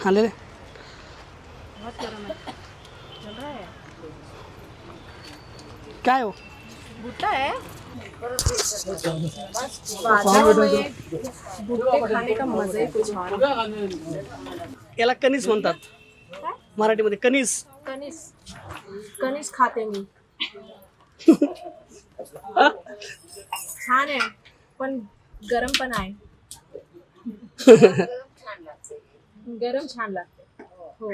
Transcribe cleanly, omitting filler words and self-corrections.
हाँ ले ले। बहुत गर्म है, चल रहा है। क्या है वो? भुट्टा है। बादाम में भुट्टे खाने का मजा ही कुछ और है। याला कणीस म्हणतात काय? मराठीमध्ये, कणीस. कणीस, कणीस खाते मी. छान आहे पण गरम पण आहे. गरम छान लागते. हो